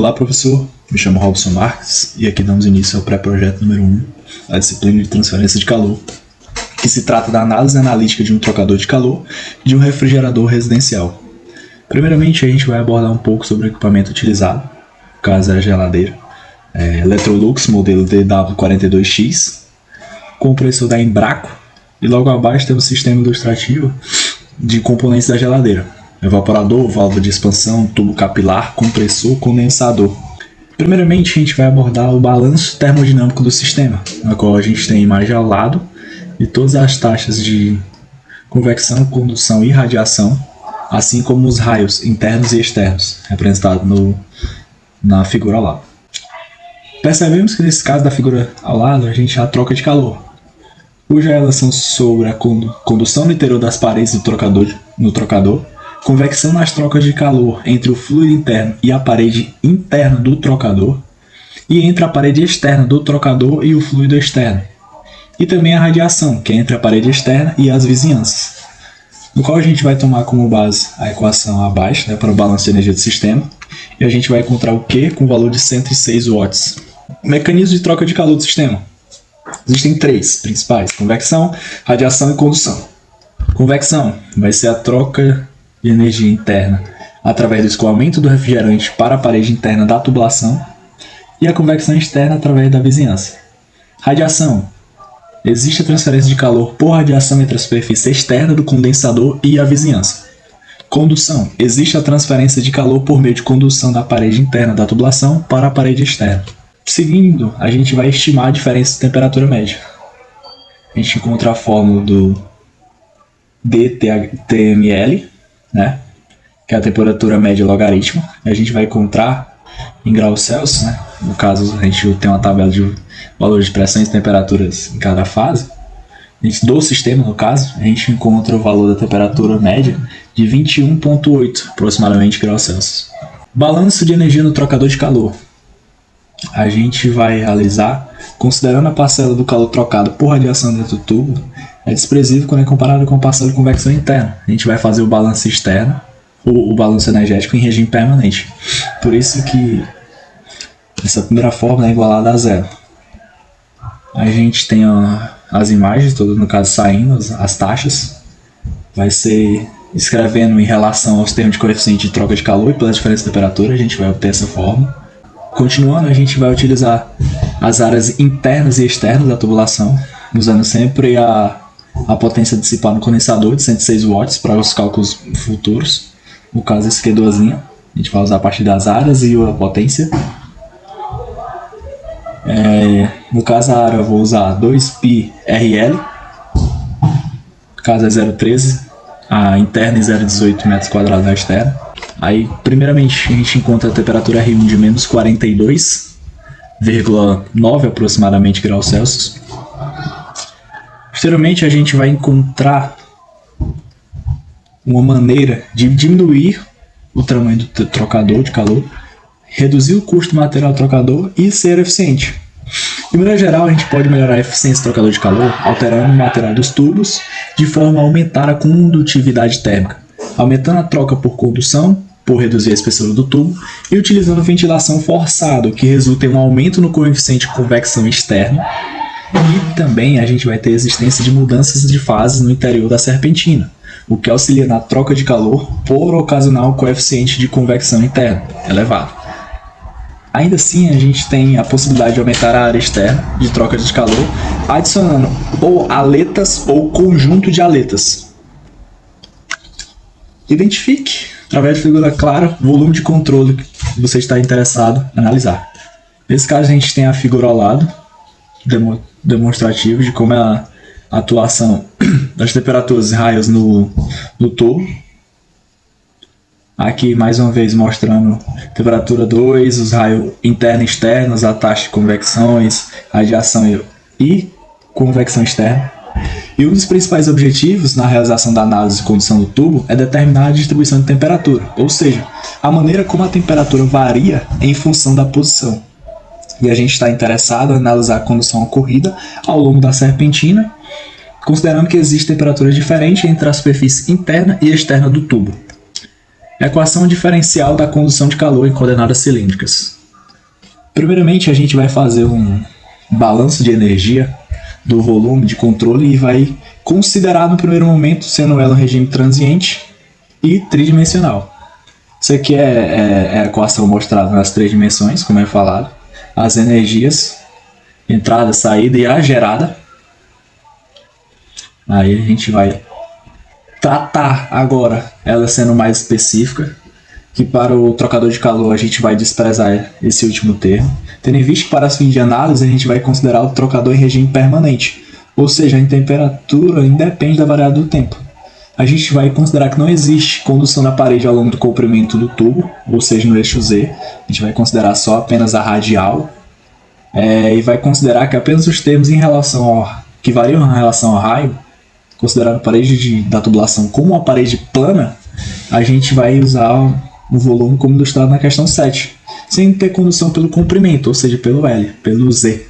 Olá, professor. Me chamo Robson Marques e aqui damos início ao pré-projeto número 1, a disciplina de transferência de calor, que se trata da análise analítica de um trocador de calor e de um refrigerador residencial. Primeiramente, a gente vai abordar um pouco sobre o equipamento utilizado, no caso é a geladeira, Electrolux modelo DW42X, compressor da Embraco, e logo abaixo temos o sistema ilustrativo de componentes da geladeira: evaporador, válvula de expansão, tubo capilar, compressor, condensador. Primeiramente, a gente vai abordar o balanço termodinâmico do sistema, na qual a gente tem a imagem ao lado de todas as taxas de convecção, condução e radiação, assim como os raios internos e externos, representados na figura ao lado. Percebemos que nesse caso da figura ao lado, a gente já troca de calor, cuja relação sobre a condução no interior das paredes do trocador, convecção nas trocas de calor entre o fluido interno e a parede interna do trocador, e entre a parede externa do trocador e o fluido externo, e também a radiação, que é entre a parede externa e as vizinhanças, no qual a gente vai tomar como base a equação abaixo, para o balanço de energia do sistema, e a gente vai encontrar o Q com o valor de 106 watts. Mecanismo de troca de calor do sistema. Existem três principais: convecção, radiação e condução. Convecção vai ser a troca de energia interna através do escoamento do refrigerante para a parede interna da tubulação, e a convecção externa através da vizinhança. Radiação: existe a transferência de calor por radiação entre a superfície externa do condensador e a vizinhança. Condução: existe a transferência de calor por meio de condução da parede interna da tubulação para a parede externa. Seguindo, a gente vai estimar a diferença de temperatura média. A gente encontra a fórmula do dTml, que é a temperatura média logarítmica. A gente vai encontrar em graus Celsius, no caso a gente tem uma tabela de valores de pressões e temperaturas em cada fase. Do sistema, no caso, a gente encontra o valor da temperatura média de 21,8 aproximadamente graus Celsius. Balanço de energia no trocador de calor. A gente vai realizar considerando a parcela do calor trocado por radiação dentro do tubo é desprezível quando é comparado com a parcela de convecção interna. A gente vai fazer o balanço externo, o balanço energético, em regime permanente. Por isso que essa primeira fórmula é igualada a zero. A gente tem as imagens todas, no caso saindo, as taxas. Vai ser escrevendo em relação aos termos de coeficiente de troca de calor e pela diferença de temperatura, a gente vai obter essa fórmula. Continuando, a gente vai utilizar as áreas internas e externas da tubulação, usando sempre a potência dissipada no condensador de 106 watts para os cálculos futuros. No caso, esse aqui é duasinha. A gente vai usar a partir das áreas e a potência. No caso, a área eu vou usar 2πRL. No caso é 0,13. A interna e 0,18 metros quadrados na externa. Aí, primeiramente, a gente encontra a temperatura R1 de menos 42,9 aproximadamente graus Celsius. Posteriormente, a gente vai encontrar uma maneira de diminuir o tamanho do trocador de calor, reduzir o custo do material do trocador e ser eficiente. De maneira geral, a gente pode melhorar a eficiência do trocador de calor alterando o material dos tubos de forma a aumentar a condutividade térmica, aumentando a troca por condução, por reduzir a espessura do tubo, e utilizando ventilação forçada, que resulta em um aumento no coeficiente de convecção externo, e também a gente vai ter a existência de mudanças de fase no interior da serpentina, o que auxilia na troca de calor por ocasionar o coeficiente de convecção interno elevado. Ainda assim, a gente tem a possibilidade de aumentar a área externa de troca de calor, adicionando ou aletas ou conjunto de aletas. Identifique, através de figura clara, o volume de controle que você está interessado em analisar. Nesse caso, a gente tem a figura ao lado, demonstrativo de como é a atuação das temperaturas e raios no tubo. Aqui, mais uma vez, mostrando temperatura 2, os raios internos e externos, a taxa de convecções, radiação e convecção externa. E um dos principais objetivos na realização da análise de condução do tubo é determinar a distribuição de temperatura, ou seja, a maneira como a temperatura varia em função da posição. E a gente está interessado em analisar a condução ocorrida ao longo da serpentina, considerando que existe temperatura diferente entre a superfície interna e externa do tubo. Equação diferencial da condução de calor em coordenadas cilíndricas. Primeiramente, a gente vai fazer um balanço de energia do volume de controle e vai considerar no primeiro momento sendo ela um regime transiente e tridimensional. Isso aqui é a equação mostrada nas 3 dimensões, como é falado. As energias, entrada, saída e a gerada. Aí a gente vai tratar agora ela sendo mais específica, que para o trocador de calor a gente vai desprezar esse último termo, tendo em vista que para fins de análise a gente vai considerar o trocador em regime permanente, ou seja, a temperatura independe da variável do tempo. A gente vai considerar que não existe condução da parede ao longo do comprimento do tubo, ou seja, no eixo Z, a gente vai considerar só apenas a radial, e vai considerar que apenas os termos que variam em relação ao raio, considerando a parede da tubulação como uma parede plana, a gente vai usar o volume como ilustrado na questão 7, sem ter condução pelo comprimento, ou seja, pelo L, pelo Z.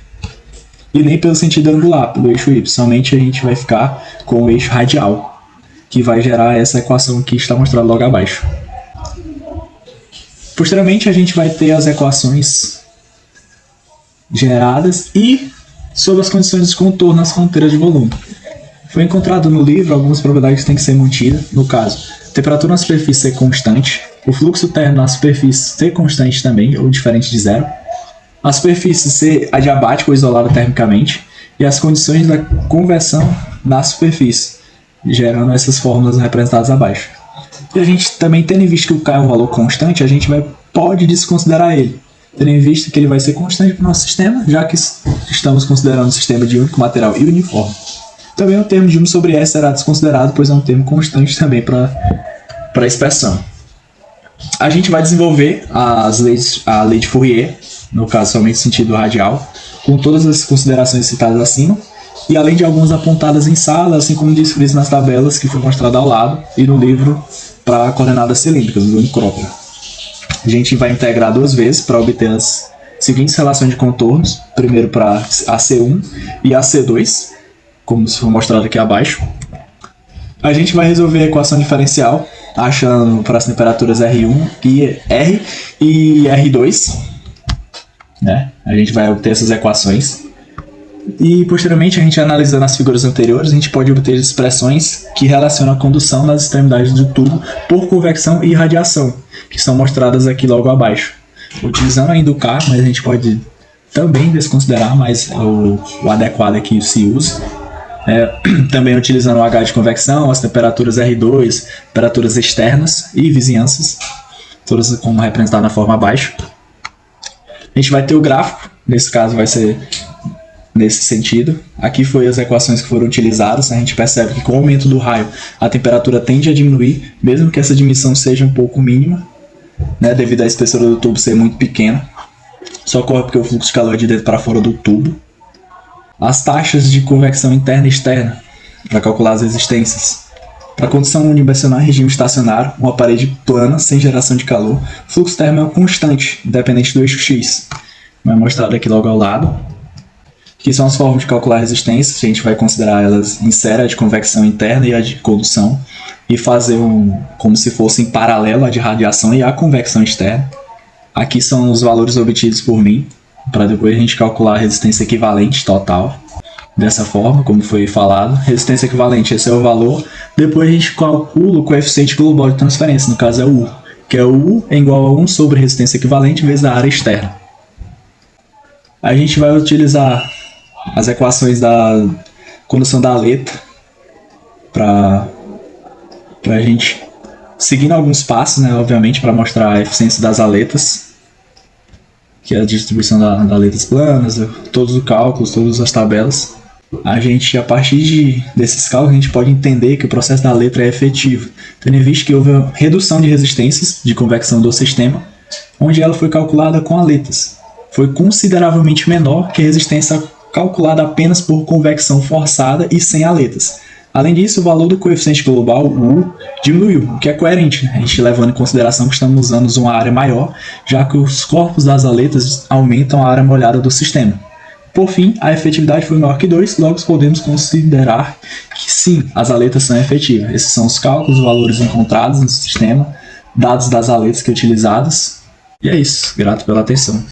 E nem pelo sentido angular, pelo eixo Y, somente a gente vai ficar com o eixo radial, que vai gerar essa equação que está mostrada logo abaixo. Posteriormente a gente vai ter as equações geradas e sobre as condições de contorno nas fronteiras de volume. Foi encontrado no livro algumas propriedades que têm que ser mantidas, no caso, a temperatura na superfície ser constante, o fluxo térmico na superfície ser constante também, ou diferente de zero, a superfície ser adiabática ou isolada termicamente, e as condições da conversão na superfície, gerando essas fórmulas representadas abaixo. E a gente também, tendo em vista que o K é um valor constante, a gente pode desconsiderar ele, tendo em vista que ele vai ser constante para o nosso sistema, já que estamos considerando um sistema de único material e uniforme. Também o termo de 1 sobre S será desconsiderado, pois é um termo constante também para a expressão. A gente vai desenvolver a lei de Fourier, no caso somente sentido radial, com todas as considerações citadas acima, e além de algumas apontadas em sala, assim como descritas nas tabelas que foi mostrado ao lado e no livro para coordenadas cilíndricas, do Unicrópio. A gente vai integrar 2 vezes para obter as seguintes relações de contornos, primeiro para AC1 e AC2, como se for mostrado aqui abaixo. A gente vai resolver a equação diferencial, achando para as temperaturas R1 e R e R2. Né? A gente vai obter essas equações. E posteriormente, a gente analisando as figuras anteriores, a gente pode obter expressões que relacionam a condução nas extremidades do tubo por convecção e radiação, que são mostradas aqui logo abaixo. Utilizando ainda o K, mas a gente pode também desconsiderar, mas o adequado é que se use. Também utilizando o H de convecção, as temperaturas R2, temperaturas externas e vizinhanças, todas como representado na forma abaixo. A gente vai ter o gráfico, nesse caso vai ser nesse sentido. Aqui foi as equações que foram utilizadas. A gente percebe que com o aumento do raio a temperatura tende a diminuir, mesmo que essa diminuição seja um pouco mínima, né, devido à espessura do tubo ser muito pequena. Só ocorre porque o fluxo de calor é de dentro para fora do tubo. As taxas de convecção interna e externa, para calcular as resistências. Para a condição unidimensional em regime estacionário, uma parede plana, sem geração de calor, o fluxo térmico é constante, independente do eixo X. Vai mostrado aqui logo ao lado. Aqui são as formas de calcular a resistência, a gente vai considerar elas em série, a de convecção interna e a de condução, e fazer como se fosse em paralelo a de radiação e a convecção externa. Aqui são os valores obtidos por mim, para depois a gente calcular a resistência equivalente total, dessa forma, como foi falado. Resistência equivalente, esse é o valor. Depois a gente calcula o coeficiente global de transferência, no caso é o U, que é o U é igual a 1 sobre resistência equivalente vezes a área externa. A gente vai utilizar as equações da condução da aleta para a gente seguindo alguns passos, né, obviamente, para mostrar a eficiência das aletas, que é a distribuição das aletas planas, todos os cálculos, todas as tabelas. A partir desses cálculos, a gente pode entender que o processo da letra é efetivo, tendo em vista que houve uma redução de resistências de convecção do sistema, onde ela foi calculada com aletas. Foi consideravelmente menor que a resistência calculada apenas por convecção forçada e sem aletas. Além disso, o valor do coeficiente global, o U, diminuiu, o que é coerente, né? A gente levando em consideração que estamos usando uma área maior, já que os corpos das aletas aumentam a área molhada do sistema. Por fim, a efetividade foi maior que 2, logo podemos considerar que sim, as aletas são efetivas. Esses são os cálculos, os valores encontrados no sistema, dados das aletas que utilizadas. E é isso. Grato pela atenção.